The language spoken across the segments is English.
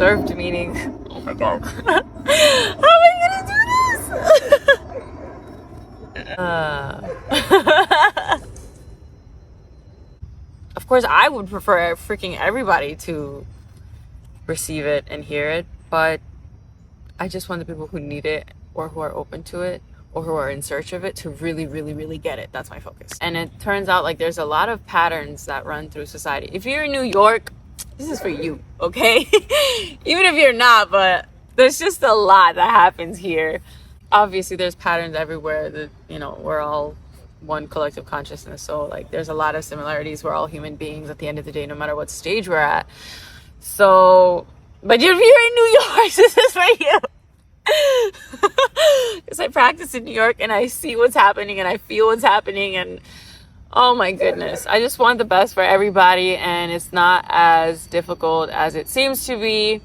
reserved meaning. Oh my god. How am I gonna do this? Of course, I would prefer freaking everybody to receive it and hear it, but I just want the people who need it or who are open to it or who are in search of it to really, really, really get it. That's my focus. And it turns out like there's a lot of patterns that run through society. If you're in New York, this is for you, okay? Even if you're not, but there's just a lot that happens here. Obviously, there's patterns everywhere that, you know, we're all one collective consciousness. So like there's a lot of similarities. We're all human beings at the end of the day, no matter what stage we're at. So, but if you're in New York, this is for you. Because I practice in New York and I see what's happening and I feel what's happening, and oh my goodness, I just want the best for everybody, and it's not as difficult as it seems to be.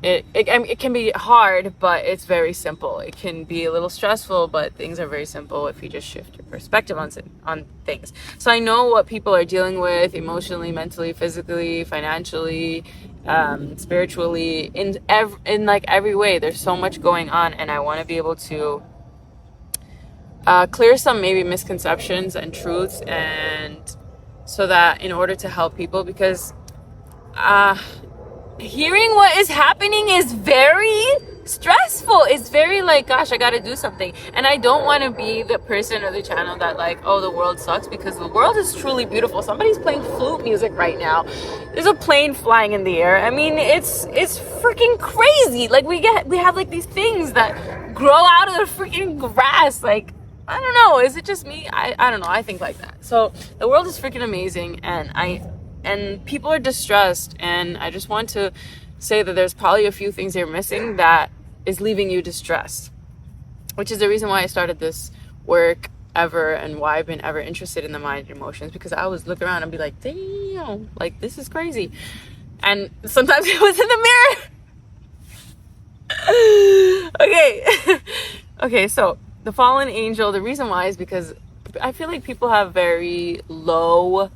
It can be hard, but it's very simple. It can be a little stressful, but things are very simple if you just shift your perspective on things. So I know what people are dealing with emotionally, mentally, physically, financially, spiritually, in like every way. There's so much going on, and I want to be able to clear some maybe misconceptions and truths, and so that in order to help people, because hearing what is happening is very stressful. It's very like, gosh, I gotta do something. And I don't want to be the person or the channel that like, oh, the world sucks, because the world is truly beautiful. Somebody's playing flute music right now. There's a plane flying in the air. I mean, it's freaking crazy. Like we have like these things that grow out of the freaking grass. Like, I don't know, is it just me? I don't know, I think like that. So the world is freaking amazing, and people are distressed, and I just want to say that there's probably a few things you're missing that is leaving you distressed, which is the reason why I started this work ever, and why I've been ever interested in the mind and emotions, because I was look around and be like, damn, like this is crazy. And sometimes it was in the mirror. Okay, so the fallen angel, the reason why is because I feel like people have very low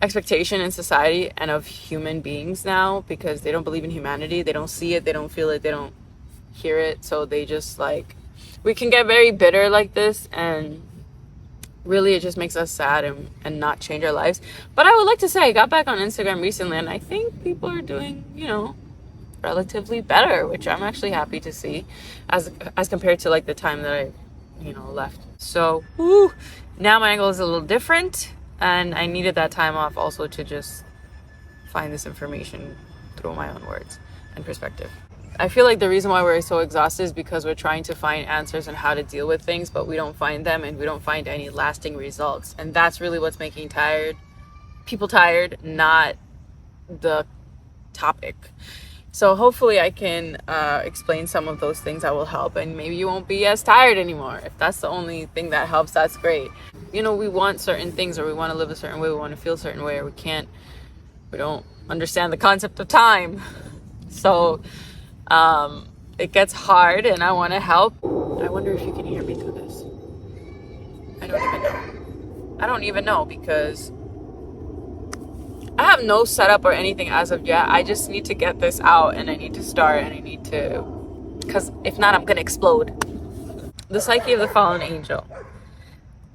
expectation in society and of human beings now, because they don't believe in humanity. They don't see it, they don't feel it, they don't hear it. So they just like, we can get very bitter like this, and really it just makes us sad and not change our lives. But I would like to say, I got back on Instagram recently, and I think people are doing, you know, relatively better, which I'm actually happy to see as compared to like the time that I, you know, left. So now my angle is a little different, and I needed that time off also to just find this information through my own words and perspective. I feel like the reason why we're so exhausted is because we're trying to find answers on how to deal with things, but we don't find them, and we don't find any lasting results. And that's really what's making people tired, not the topic. So hopefully I can explain some of those things that will help, and maybe you won't be as tired anymore. If that's the only thing that helps, that's great. You know, we want certain things, or we want to live a certain way, we want to feel a certain way, or we don't understand the concept of time. So it gets hard, and I want to help. I wonder if you can hear me through this. I don't even know because I have no setup or anything as of yet. I just need to get this out, and I need to start, and I need to, because if not, I'm going to explode. The psyche of the fallen angel.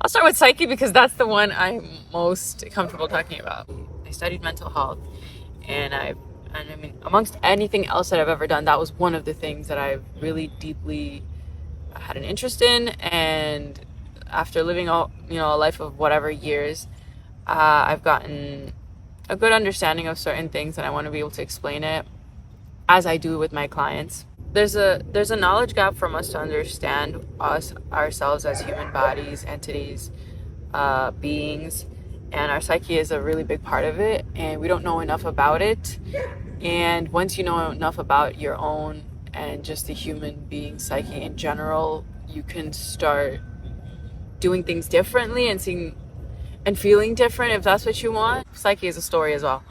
I'll start with Psyche because that's the one I'm most comfortable talking about. I studied mental health, and I mean, amongst anything else that I've ever done, that was one of the things that I really deeply had an interest in. And after living a life of whatever years, I've gotten a good understanding of certain things, and I want to be able to explain it as I do with my clients. There's a knowledge gap from us to understand ourselves as human bodies, entities, beings, and our psyche is a really big part of it, and we don't know enough about it. And once you know enough about your own and just the human being psyche in general, you can start doing things differently and seeing and feeling different if that's what you want. Psyche is a story as well.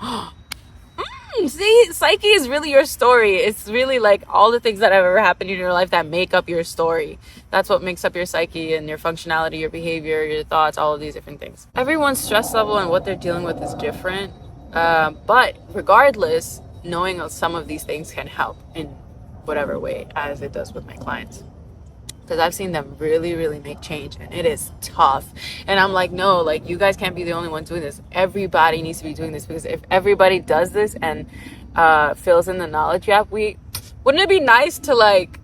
See, Psyche is really your story. It's really like all the things that have ever happened in your life that make up your story. That's what makes up your psyche and your functionality, your behavior, your thoughts, all of these different things. Everyone's stress level and what they're dealing with is different. But regardless, knowing some of these things can help in whatever way, as it does with my clients. Because I've seen them really, really make change, and it is tough. And I'm like, no, like, you guys can't be the only one doing this. Everybody needs to be doing this, because if everybody does this and fills in the knowledge gap, wouldn't it be nice to like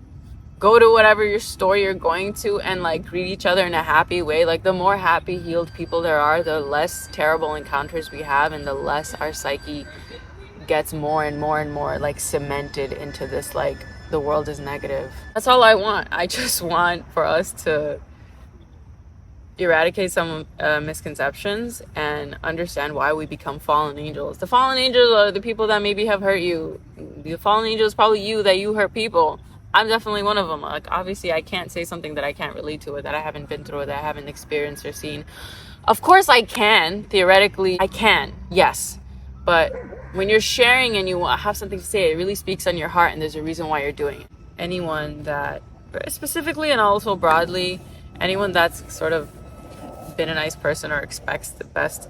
go to whatever your store you're going to and like greet each other in a happy way? Like, the more happy, healed people there are, the less terrible encounters we have, and the less our psyche gets more and more and more like cemented into this, like, the world is negative. That's all I want. I just want for us to eradicate some misconceptions and understand why we become fallen angels. The fallen angels are the people that maybe have hurt you. The fallen angel is probably you, that you hurt people. I'm definitely one of them. Like, obviously I can't say something that I can't relate to, or that I haven't been through, or that I haven't experienced or seen. Of course I can. Theoretically I can, yes. But when you're sharing and you have something to say, it really speaks on your heart, and there's a reason why you're doing it. Anyone that, specifically and also broadly, anyone that's sort of been a nice person or expects the best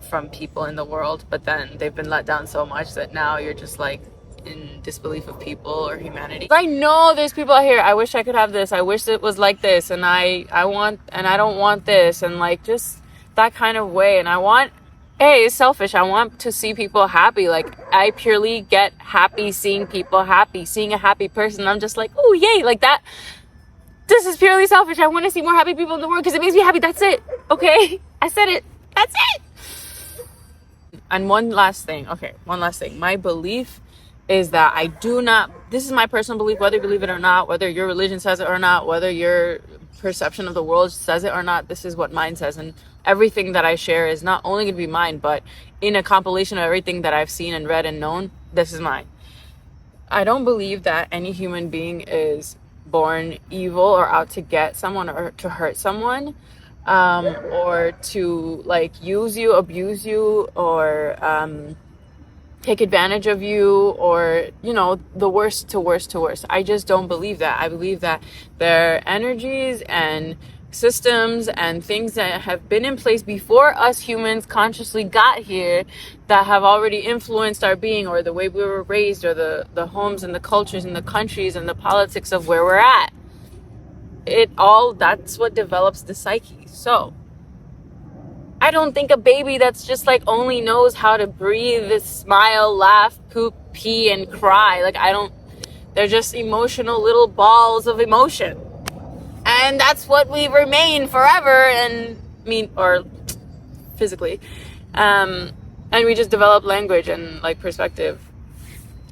from people in the world, but then they've been let down so much that now you're just like in disbelief of people or humanity. I know there's people out here, I wish I could have this, I wish it was like this, and I want, and I don't want this, and like just that kind of way. And I want, it's selfish, I want to see people happy. Like, I purely get happy seeing people happy, seeing a happy person. I'm just like, oh yay, like that. This is purely selfish. I want to see more happy people in the world because it makes me happy. That's it. Okay, I said it. That's it. And one last thing. My belief is that I do not, this is my personal belief, whether you believe it or not, whether your religion says it or not, whether your perception of the world says it or not, this is what mine says. And everything that I share is not only going to be mine, but in a compilation of everything that I've seen and read and known, this is mine. I don't believe that any human being is born evil or out to get someone or to hurt someone, or to like use you, abuse you, or take advantage of you, or, you know, the worst to worst to worst. I just don't believe that. I believe that there are energies and systems and things that have been in place before us humans consciously got here that have already influenced our being, or the way we were raised, or the homes and the cultures and the countries and the politics of where we're at. That's what develops the psyche. So I don't think a baby that's just like only knows how to breathe, smile, laugh, poop, pee, and cry. Like, they're just emotional little balls of emotion. And that's what we remain forever, or physically. And we just develop language and like perspective.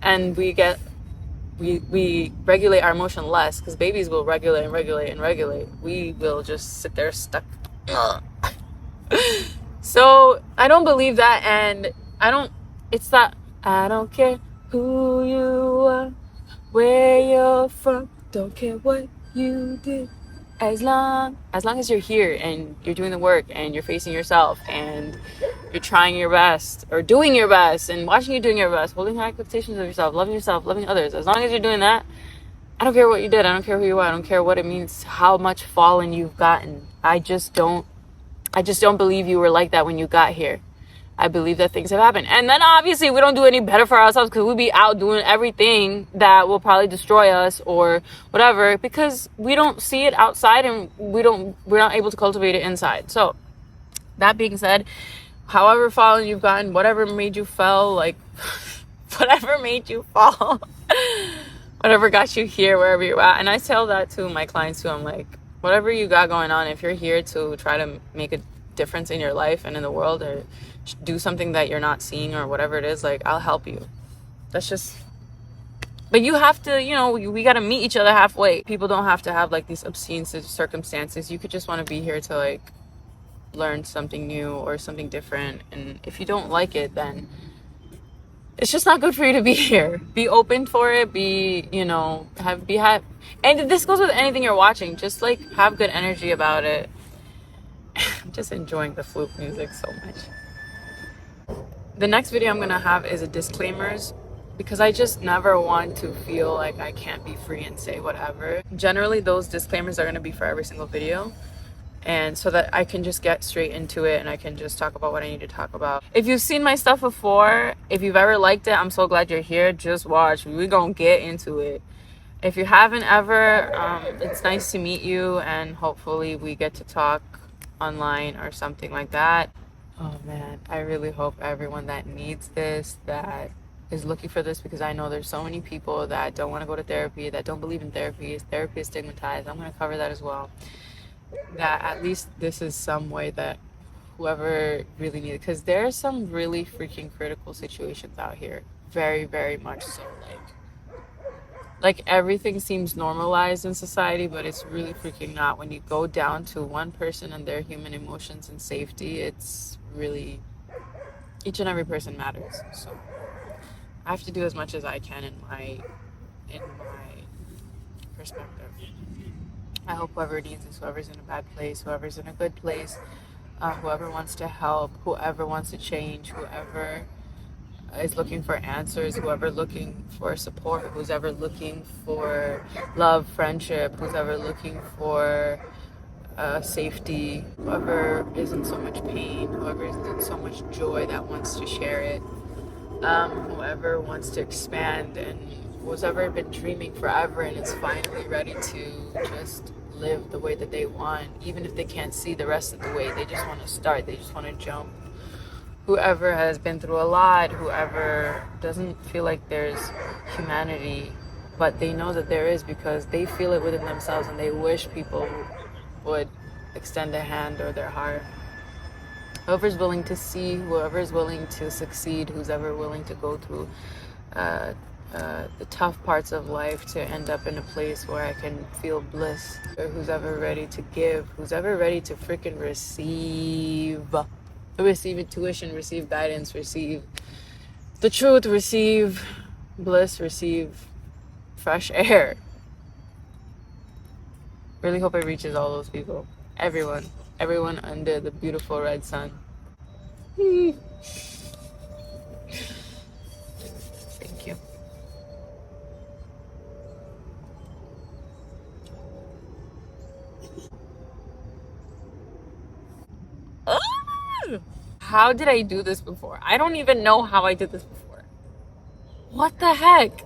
And we regulate our emotion less, because babies will regulate and regulate and regulate. We will just sit there stuck. So I don't believe that, and I don't care who you are, where you're from, don't care what you did, as long as you're here and you're doing the work and you're facing yourself and you're trying your best or doing your best and watching you doing your best, holding high expectations of yourself, loving others. As long as you're doing that, I don't care what you did, I don't care who you are, I don't care what it means, how much fallen you've gotten. I just don't believe you were like that when you got here. I believe that things have happened. And then obviously we don't do any better for ourselves, because we'll be out doing everything that will probably destroy us or whatever, because we don't see it outside and we're not able to cultivate it inside. So that being said, however fallen you've gotten, whatever made you fall, like whatever made you fall, whatever got you here, wherever you're at. And I tell that to my clients too. I'm like, whatever you got going on, if you're here to try to make a difference in your life and in the world, or do something that you're not seeing, or whatever it is, like, I'll help you. That's just, but you have to, you know, we got to meet each other halfway. People don't have to have like these obscene circumstances. You could just want to be here to like learn something new or something different. And if you don't like it, then it's just not good for you to be here. Be open for it. Be, you know, and this goes with anything you're watching. Just like have good energy about it. I'm just enjoying the flute music so much. The next video I'm gonna have is a disclaimers, because I just never want to feel like I can't be free and say whatever. Generally, those disclaimers are gonna be for every single video. and so that I can just get straight into it and I can just talk about what I need to talk about. If you've seen my stuff before, if you've ever liked it, I'm so glad you're here. Just watch. We're gonna get into it. If you haven't ever, it's nice to meet you, and hopefully we get to talk online or something like that. Oh man, I really hope everyone that needs this, that is looking for this, because I know there's so many people that don't want to go to therapy, that don't believe in therapy. Therapy is stigmatized. I'm going to cover that as well. That at least this is some way that whoever really needs it, because there's some really freaking critical situations out here. Very, very much so. Like everything seems normalized in society, but it's really freaking not. When you go down to one person and their human emotions and safety, it's really, each and every person matters. So I have to do as much as I can in my perspective. I hope whoever needs this, whoever's in a bad place, whoever's in a good place, whoever wants to help, whoever wants to change, whoever is looking for answers, whoever looking for support, who's ever looking for love, friendship, who's ever looking for safety, whoever is in so much pain, whoever is in so much joy that wants to share it, whoever wants to expand, and who's ever been dreaming forever and is finally ready to just live the way that they want, even if they can't see the rest of the way. They just want to start, they just want to jump. Whoever has been through a lot, whoever doesn't feel like there's humanity, but they know that there is, because they feel it within themselves and they wish people would extend a hand or their heart. Whoever's willing to see, whoever's willing to succeed, who's ever willing to go through the tough parts of life to end up in a place where I can feel bliss, or who's ever ready to give, who's ever ready to freaking receive intuition, receive guidance, receive the truth, receive bliss, receive fresh air. Really hope it reaches all those people. Everyone under the beautiful red sun. Thank you. How did I do this before? I don't even know how I did this before. What the heck?